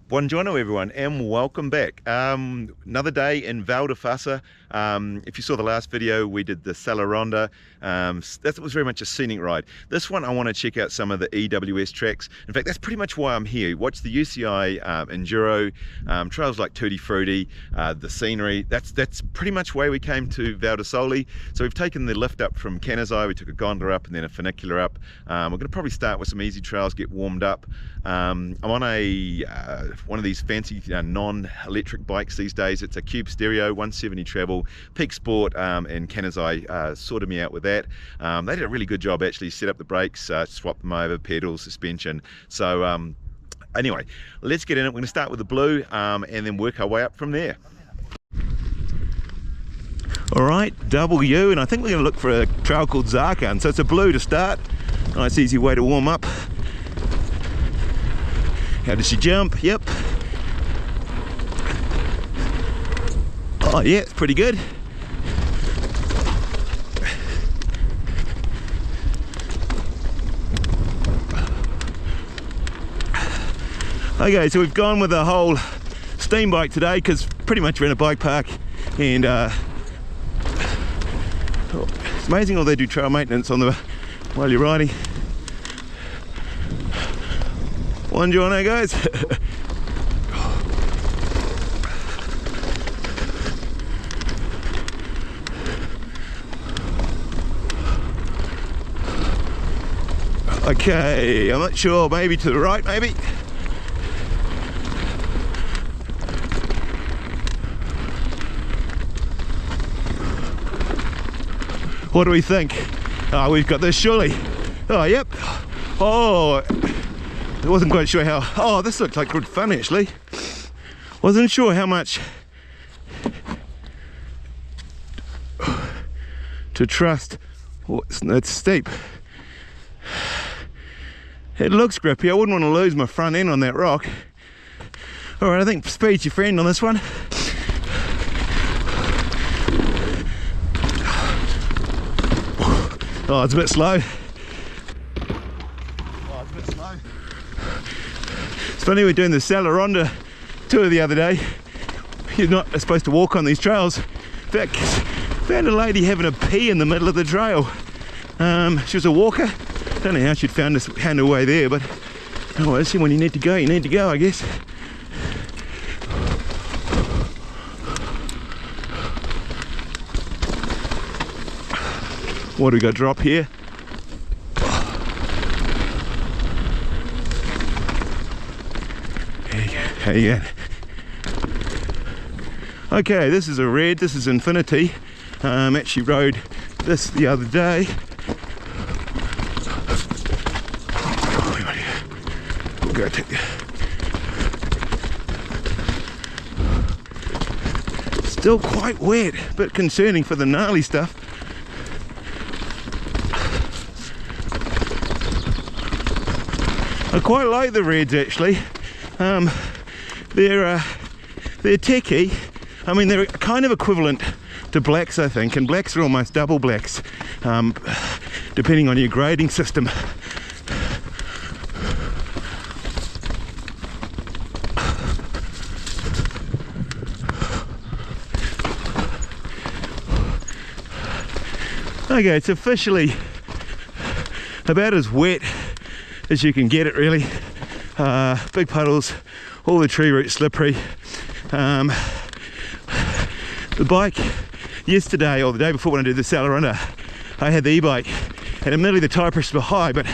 Buongiorno everyone and welcome back. Another day in Val di Fassa. If you saw the last video, we did the Sella Ronda. That was very much a scenic ride. This one I want to check out some of the EWS tracks. In fact, that's pretty much why I'm here. Watch the UCI Enduro, trails like Tutti Frutti, the scenery. That's pretty much why we came to Val di Sole. So we've taken the lift up from Canazai, we took a gondola up and then a funicular up. We're going to probably start with some easy trails, get warmed up. I'm on one of these fancy non-electric bikes these days. It's a Cube Stereo 170 travel, Peak Sport, and Canazai sorted me out with that. They did a really good job actually, set up the brakes, swap them over, pedals, suspension. So anyway, let's get in it. We're going to start with the blue and then work our way up from there. Alright, W, and I think we're going to look for a trail called Zakan. So it's a blue to start. Nice easy way to warm up. How does she jump? Yep. Oh yeah, it's pretty good. Okay, so we've gone with a whole steam bike today because pretty much we're in a bike park, and it's amazing how they do trail maintenance on the while you're riding. Buongiorno guys. Okay, I'm not sure, maybe to the right, maybe. What do we think? Oh, we've got this surely. Oh, yep. Oh, I wasn't quite sure how. Oh, this looked like good fun actually. Wasn't sure how much to trust. Oh, it's steep. It looks grippy. I wouldn't want to lose my front end on that rock. All right, I think speed's your friend on this one. Oh, it's a bit slow. It's funny, we're doing the Sella Ronda tour the other day. You're not supposed to walk on these trails. In fact, found a lady having a pee in the middle of the trail. She was a walker. Don't know how she'd found her way there, but oh, well, when you need to go, I guess. What do we got drop here? There you go. Okay, this is a red, this is Infinity. Actually rode this the other day. We'll go take still quite wet, a bit concerning for the gnarly stuff. I quite like the reds actually. They're techy. I mean, they're kind of equivalent to blacks, I think, and blacks are almost double blacks, depending on your grading system. Okay, it's officially about as wet as you can get it, really. Big puddles, all the tree roots slippery. The bike yesterday, or the day before when I did the Sella Ronda, I had the e-bike, and admittedly the tyre pressures were high, but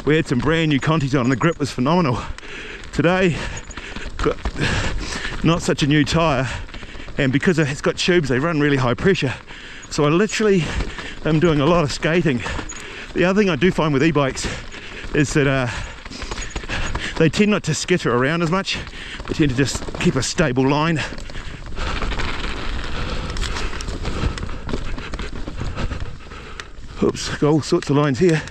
we had some brand new Contis on and the grip was phenomenal. Today, got not such a new tyre, and because it's got tubes, they run really high pressure. So I literally am doing a lot of skating. The other thing I do find with e-bikes is that they tend not to skitter around as much. They tend to just keep a stable line. Oops, got all sorts of lines here.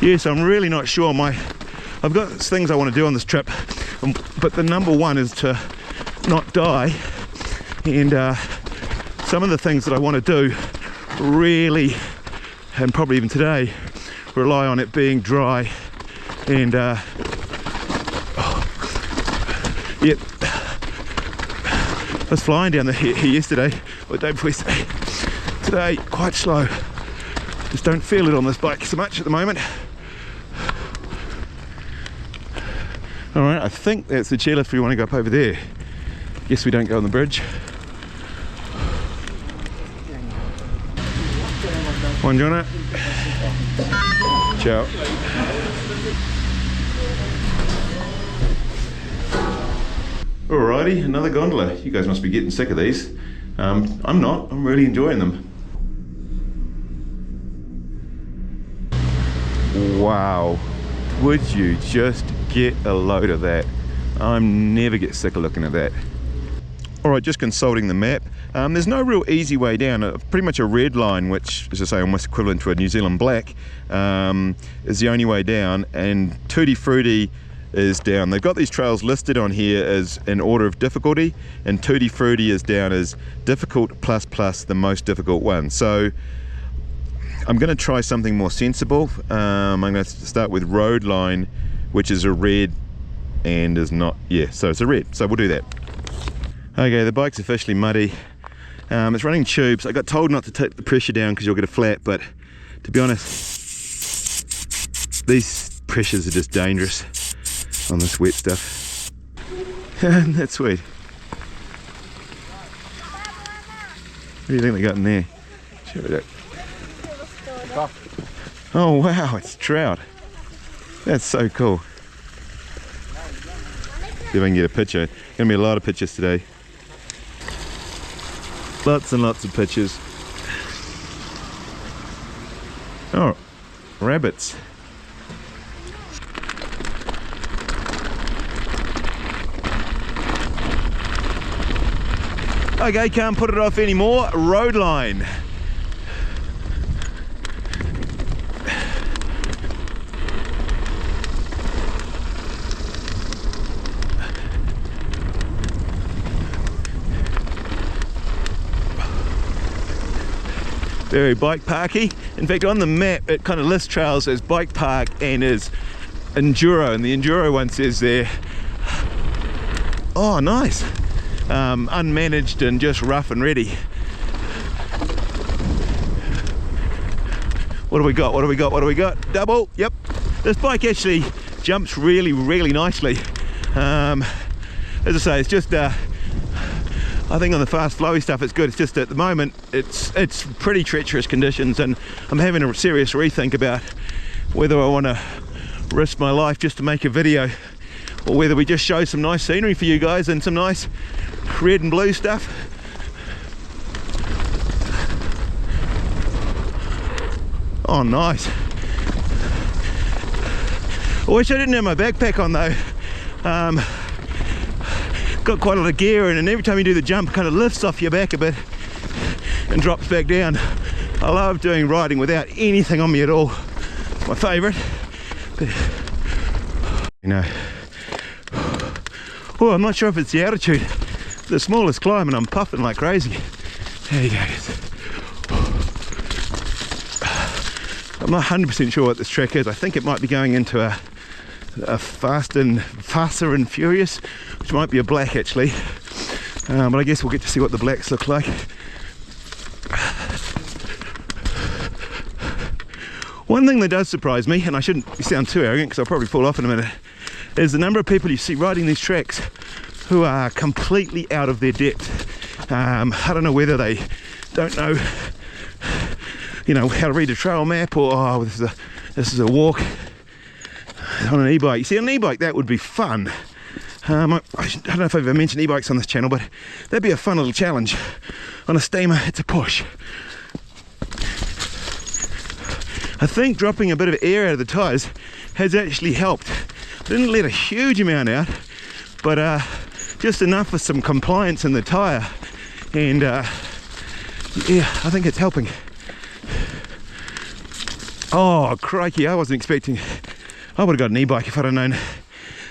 Yes, I'm really not sure. I've got things I want to do on this trip, but the number one is to not die And some of the things that I want to do really, and probably even today, rely on it being dry. And yep, I was flying down here yesterday, or the day before yesterday. Today, quite slow. Just don't feel it on this bike so much at the moment. Alright, I think that's the chairlift. We want to go up over there. Guess we don't go on the bridge. Buongiorno. Ciao. Alrighty, another gondola. You guys must be getting sick of these. I'm not. I'm really enjoying them. Wow. Would you just get a load of that? I never get sick of looking at that. Alright, just consulting the map. There's no real easy way down. Pretty much a red line, which is, I say, almost equivalent to a New Zealand black, is the only way down, and Tutti Frutti is down. They've got these trails listed on here as in order of difficulty, and Tutti Frutti is down as difficult plus plus the most difficult one. So I'm going to try something more sensible. I'm going to start with Roadline, which is a red and is not, yeah, so it's a red, so we'll do that. Okay, the bike's officially muddy. It's running tubes. I got told not to take the pressure down because you'll get a flat, but to be honest, these pressures are just dangerous on this wet stuff. That's sweet. What do you think they got in there? Oh wow, it's trout. That's so cool. See if I can get a picture. Gonna be a lot of pictures today. Lots and lots of pictures. Oh, rabbits. Okay, can't put it off anymore. Roadline. Very bike parky. In fact, on the map it kind of lists trails as bike park and as enduro, and the enduro one says there, oh nice, unmanaged and just rough and ready. What do we got? What do we got? What do we got? Double. Yep, this bike actually jumps really nicely. As I say, it's just I think on the fast flowy stuff it's good. It's just at the moment it's pretty treacherous conditions, and I'm having a serious rethink about whether I want to risk my life just to make a video, or whether we just show some nice scenery for you guys and some nice red and blue stuff. Oh nice. I wish I didn't have my backpack on though. Got quite a lot of gear in, and every time you do the jump it kind of lifts off your back a bit and drops back down. I love doing riding without anything on me at all. It's my favourite. But, you know, oh, I'm not sure if it's the altitude. The smallest climb and I'm puffing like crazy. There you go. I'm not 100% sure what this track is. I think it might be going into a fassa and furious, which might be a black actually, but I guess we'll get to see what the blacks look like. One thing that does surprise me, and I shouldn't sound too arrogant because I'll probably fall off in a minute, is the number of people you see riding these tracks who are completely out of their depth. I don't know whether they don't know, you know, how to read a trail map, or oh, this is a walk on an e-bike. You see, on an e-bike that would be fun. I don't know if I've ever mentioned e-bikes on this channel, but that'd be a fun little challenge. On a steamer, it's a push. I think dropping a bit of air out of the tyres has actually helped. I didn't let a huge amount out, but just enough for some compliance in the tyre, and yeah, I think it's helping. Oh crikey, I wasn't expecting, I would have got an e-bike if I'd have known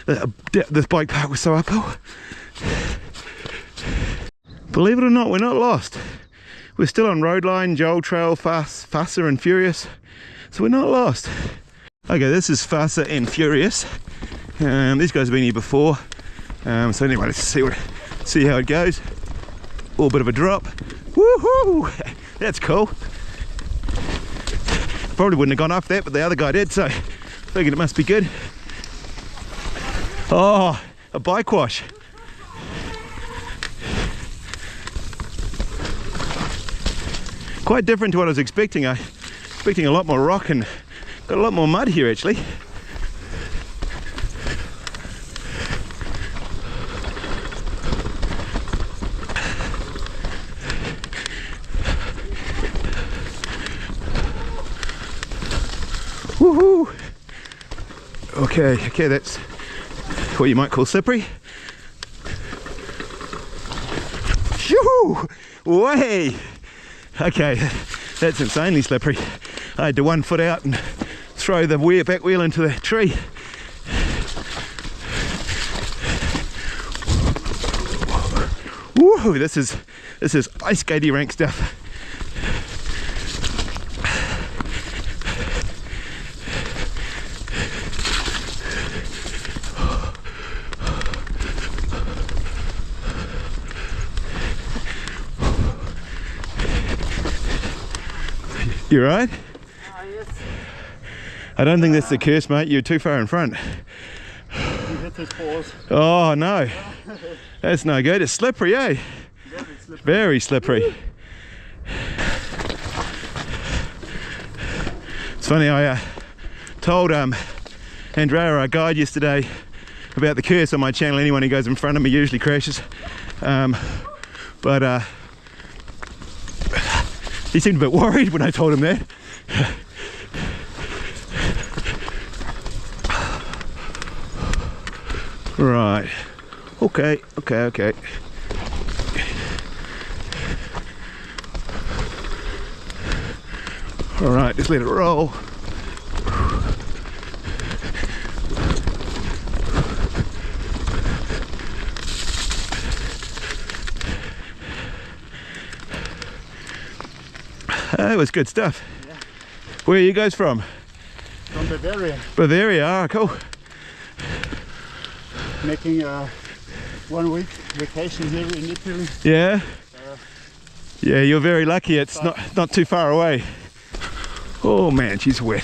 that this bike park was so uphill. Believe it or not, we're not lost. We're still on Roadline, Joel Trail, Fassa and Furious. So we're not lost. Okay, this is Fassa and Furious. These guys have been here before. So anyway, let's see how it goes. Oh, bit of a drop. Woohoo! That's cool. Probably wouldn't have gone off that, but the other guy did, so figured it must be good. Oh, a bike wash. Quite different to what I was expecting. I was expecting a lot more rock and got a lot more mud here actually. Woohoo! Okay, that's what you might call slippery. Shoo! Way! Okay, that's insanely slippery. I had to 1 foot out and throw the back wheel into the tree. Woohoo! This is ice skatey rank stuff. You right? Yes. I don't think that's the curse, mate. You're too far in front. You hit his paws. Oh no, that's no good. It's slippery, eh? Very slippery. Very slippery. It's funny, I told Andrea, our guide, yesterday about the curse on my channel. Anyone who goes in front of me usually crashes. But he seemed a bit worried when I told him that. Right. Okay. All right, just let it roll. That was good stuff. Yeah. Where are you guys from? From Bavaria. Bavaria, ah, cool. Making a 1 week vacation here in Italy. Yeah? Yeah, you're very lucky. It's not too far away. Oh man, she's wet.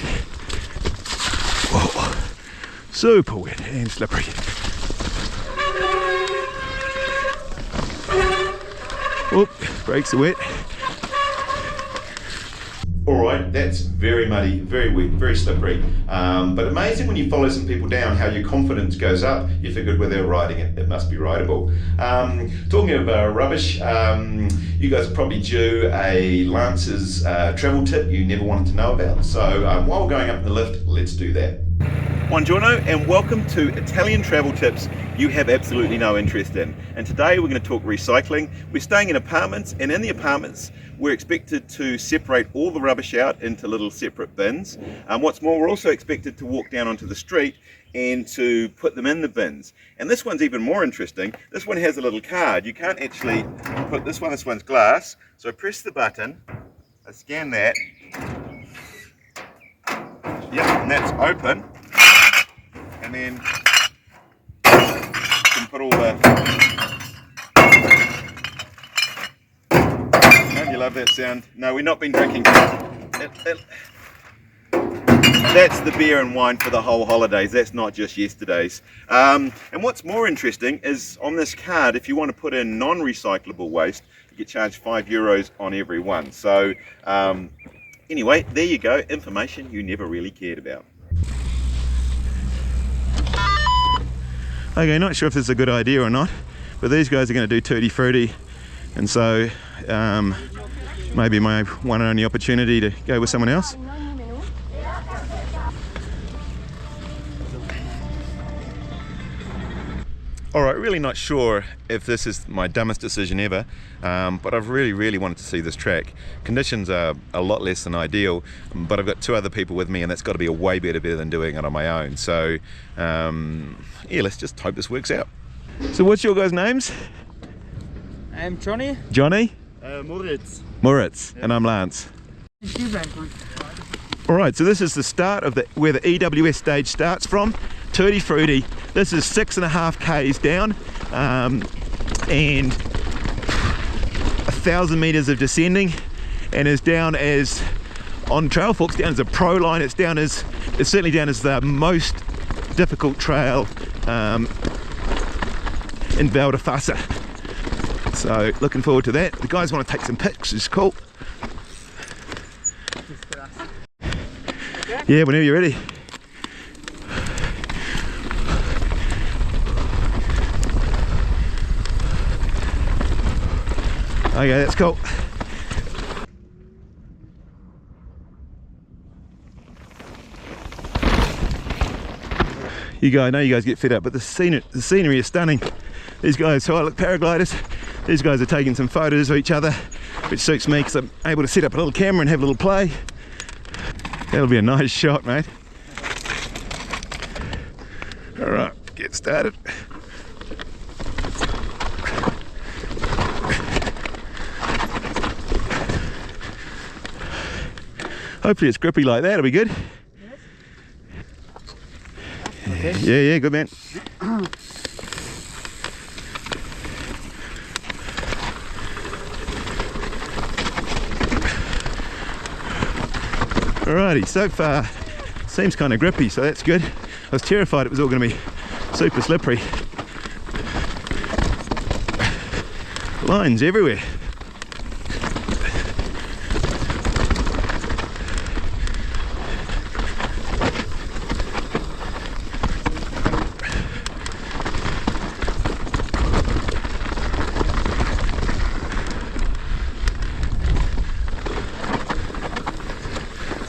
Whoa. Super wet and slippery. Oop, brakes are wet. Alright, that's very muddy, very wet, very slippery. But amazing when you follow some people down how your confidence goes up. You figured when they're riding it, it must be rideable. Talking about rubbish, you guys are probably due a Lance's travel tip you never wanted to know about. So while we're going up in the lift, let's do that. Buongiorno and welcome to Italian travel tips you have absolutely no interest in. And today we're going to talk recycling. We're staying in apartments, and in the apartments we're expected to separate all the rubbish out into little separate bins. What's more, we're also expected to walk down onto the street and to put them in the bins. And this one's even more interesting. This one has a little card. You can't actually put this one's glass. So I press the button, I scan that. Yep, and that's open. And then you can put all the... Don't you love that sound? No, we've not been drinking. That's the beer and wine for the whole holidays. That's not just yesterday's. And what's more interesting is on this card, if you want to put in non-recyclable waste, you get charged €5 on every one. So anyway, there you go. Information you never really cared about. Okay, not sure if this is a good idea or not, but these guys are going to do Tutti Frutti, and so maybe my one and only opportunity to go with someone else. Alright, really not sure if this is my dumbest decision ever, but I've really wanted to see this track. Conditions are a lot less than ideal, but I've got 2 other people with me, and that's got to be a way better than doing it on my own. So yeah, let's just hope this works out. So what's your guys' names? I'm Johnny. Johnny? Moritz. Moritz. Yeah. And I'm Lance. Alright, so this is the start of where the EWS stage starts from. Tutti Frutti. This is 6.5 k's down, and 1,000 meters of descending, and as down as on trail forks, down as a pro line. It's certainly down as the most difficult trail in Val di Fassa. So looking forward to that. The guys want to take some pics, it's cool. Yeah, whenever you're ready. Okay, that's cool. I know you guys get fed up, but the scenery is stunning. These guys, so I look paragliders, these guys are taking some photos of each other, which suits me because I'm able to set up a little camera and have a little play. That'll be a nice shot, mate. All right, get started. Hopefully it's grippy like that, it'll be good. Okay. Yeah, good man. Alrighty, so far seems kind of grippy, so that's good. I was terrified it was all going to be super slippery. Lines everywhere.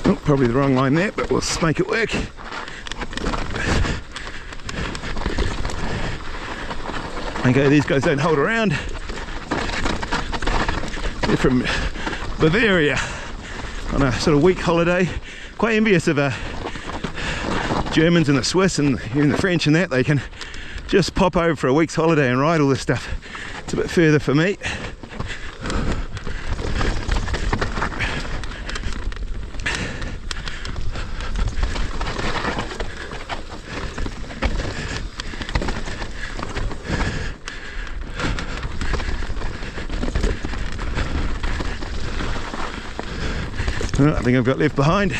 Oh, probably the wrong line there, but we'll make it work. Okay, these guys don't hold around. They're from Bavaria on a sort of week holiday. Quite envious of Germans and the Swiss and even the French and that. They can just pop over for a week's holiday and ride all this stuff. It's a bit further for me. I think I've got left behind.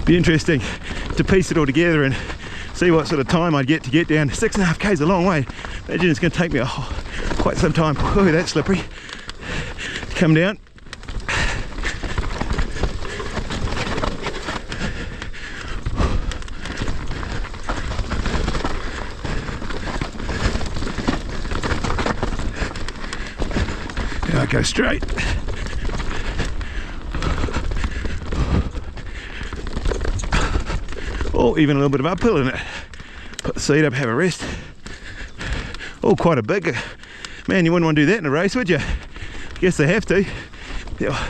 Be interesting to piece it all together and see what sort of time I'd get to get down. 6.5 k's a long way. Imagine it's going to take me quite some time. Oh, that's slippery. To come down. I go straight. Oh, even a little bit of uphill in it. Put the seat up, have a rest. Oh, quite a big. Man, you wouldn't want to do that in a race, would you? Guess they have to. Yeah.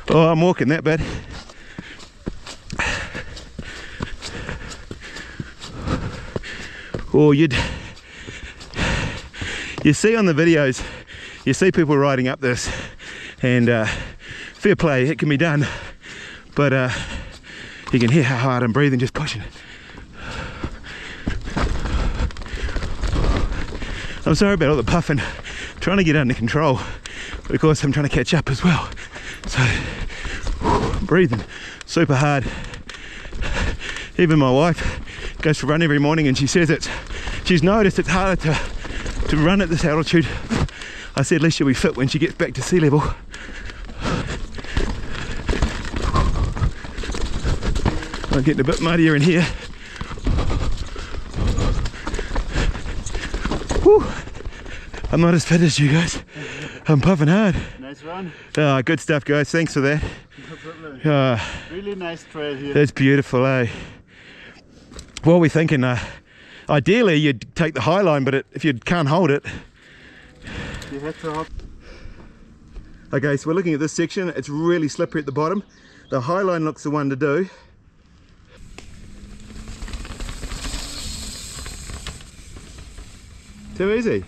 Oh, I'm walking that bad. Oh, you see on the videos, you see people riding up this, and fair play, it can be done, but you can hear how hard I'm breathing, just pushing. I'm sorry about all the puffing, trying to get under control, but of course I'm trying to catch up as well. So, I'm breathing super hard. Even my wife goes for a run every morning and she says she's noticed it's harder to run at this altitude. I said at least she'll be fit when she gets back to sea level. I'm getting a bit muddier in here. Whew. I'm not as fit as you guys. I'm puffing hard. Nice run. Good stuff, guys. Thanks for that. No problem. Really nice trail here. That's beautiful, eh? What are we thinking? Ideally, you'd take the Highline, but if you can't hold it, you have to hop. Okay, so we're looking at this section. It's really slippery at the bottom. The Highline looks the one to do. Too easy.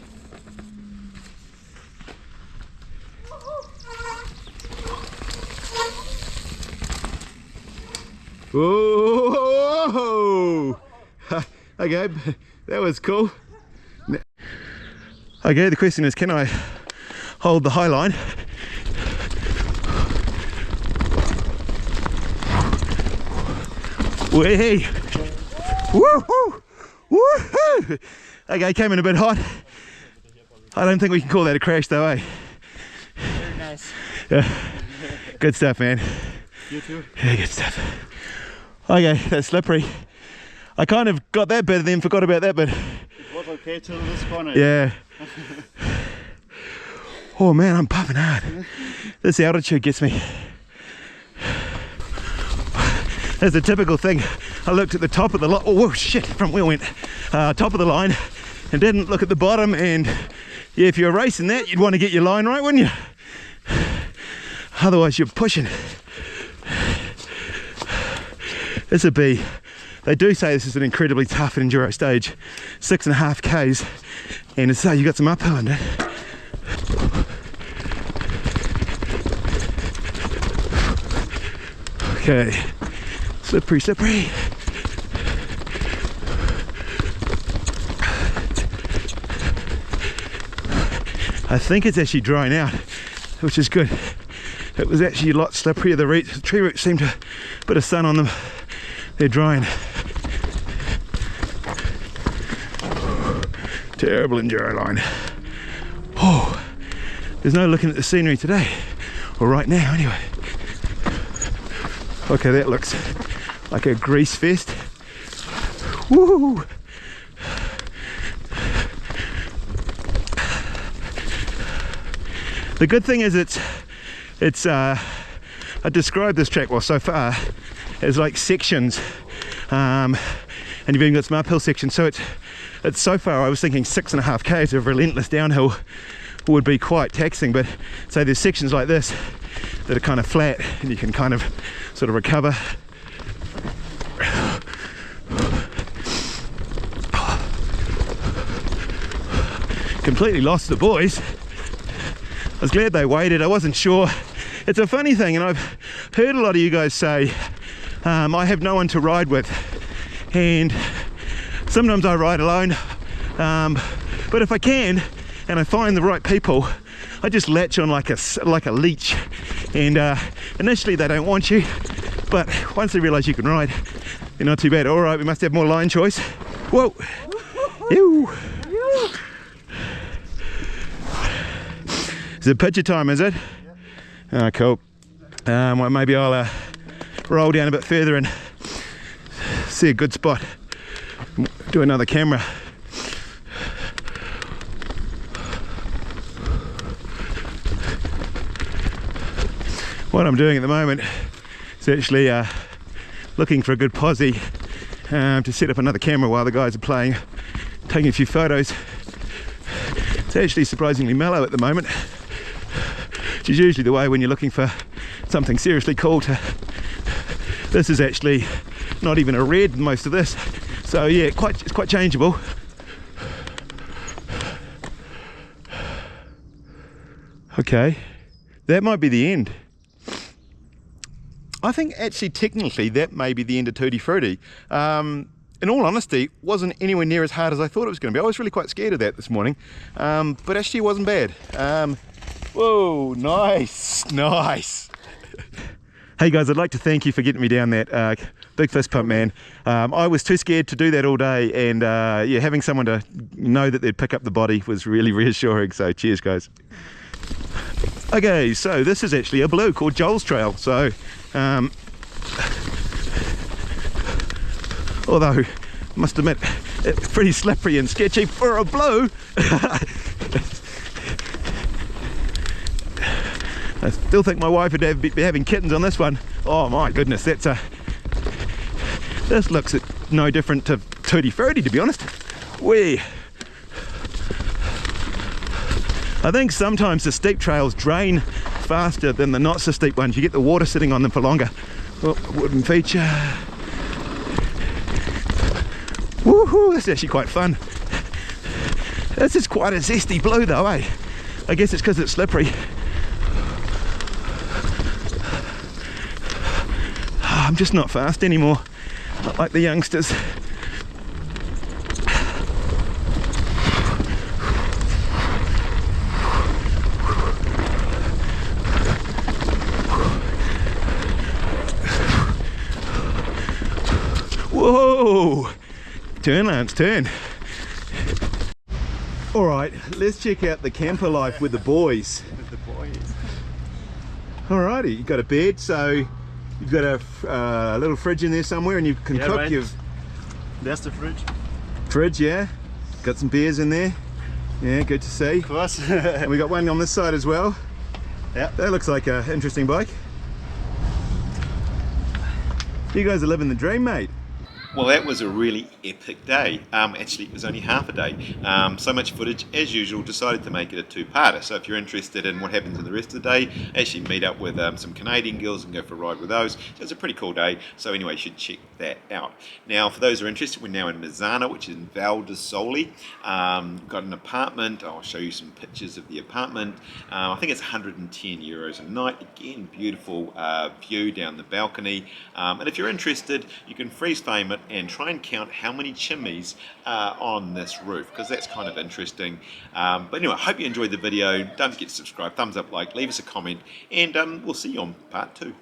Whoa! Okay, that was cool. Okay, the question is, can I hold the Highline? Wee! Woohoo! Woohoo! Okay, came in a bit hot. I don't think we can call that a crash though, eh? Very nice. Yeah. Good stuff, man. You too. Yeah, good stuff. Okay, that's slippery. I kind of got that bit and then forgot about that bit. It was okay till this corner. Yeah. Oh man, I'm puffing hard. This altitude gets me. That's a typical thing. I looked at the top of the line. Oh, whoa, shit, front wheel went. Top of the line and didn't look at the bottom. And yeah, if you're racing that, you'd want to get your line right, wouldn't you? Otherwise, you're pushing. This would be, they do say this is an incredibly tough enduro stage. 6.5 Ks. And it's you got some uphill in it. Okay. Slippery, slippery. I think it's actually drying out, which is good. It was actually a lot slipperier. The tree roots seemed to have a bit of sun on them. They're drying. Terrible enduro line. Oh, there's no looking at the scenery today, or right now anyway. Okay, that looks like a grease fest. Woo! The good thing is it's I described this track, well, so far as like sections, and you've even got some uphill sections. So it's so far, I was thinking 6.5 Ks of relentless downhill would be quite taxing, but say there's sections like this that are kind of flat and you can kind of sort of recover. Completely lost the boys. I was glad they waited. I wasn't sure. It's a funny thing, and I've heard a lot of you guys say I have no one to ride with, and sometimes I ride alone, but if I can and I find the right people, I just latch on like a leech. And initially they don't want you, but once they realize you can ride, they're not too bad. All right, we must have more line choice. Whoa! Ew. Is it picture time, is it? Yeah. Oh, cool. Well, maybe I'll roll down a bit further and see a good spot. Do another camera. What I'm doing at the moment is actually looking for a good posse to set up another camera while the guys are playing, taking a few photos. It's actually surprisingly mellow at the moment, which is usually the way when you're looking for something seriously cool. This is actually not even a red, most of this, so yeah, it's quite changeable. Okay, that might be the end. I think actually technically that may be the end of Tutti Frutti. In all honesty, wasn't anywhere near as hard as I thought it was going to be. I was really quite scared of that this morning, but actually it wasn't bad. Whoa, nice, nice. Hey guys, I'd like to thank you for getting me down that big fist pump, man. I was too scared to do that all day, and yeah, having someone to know that they'd pick up the body was really reassuring, so cheers guys. Okay, so this is actually a blue called Joel's Trail. So although I must admit it's pretty slippery and sketchy for a blue. I still think my wife would be having kittens on this one. Oh my goodness, this looks no different to Tutti Frutti, to be honest. I think sometimes the steep trails drain faster than the not so steep ones. You get the water sitting on them for longer. Oh, wooden feature. Woohoo, this is actually quite fun. This is quite a zesty blue though, eh? I guess it's because it's slippery. I'm just not fast anymore, not like the youngsters. Whoa! Turn, Lance, turn. All right, let's check out the camper life with the boys. With the boys. Alrighty, you've got a bed, so you've got a little fridge in there somewhere, and you can cook right. your There's the fridge. Yeah, got some beers in there. Yeah, good to see. Of course. And we got one on this side as well. Yeah. That looks like an interesting bike. You guys are living the dream, mate. Well, that was a really epic day. Actually, it was only half a day. So much footage, as usual. Decided to make it a two-parter. So if you're interested in what happens in the rest of the day, actually meet up with some Canadian girls and go for a ride with those. So it's a pretty cool day. So anyway, you should check that out. Now, for those who are interested, we're now in Mizana, which is in Val di Sole. Got an apartment. I'll show you some pictures of the apartment. I think it's 110 euros a night. Again, beautiful view down the balcony. And if you're interested, you can freeze frame it and try and count how many chimneys are on this roof, because that's kind of interesting. But anyway, I hope you enjoyed the video. Don't forget to subscribe, thumbs up, like, leave us a comment, and we'll see you on part 2.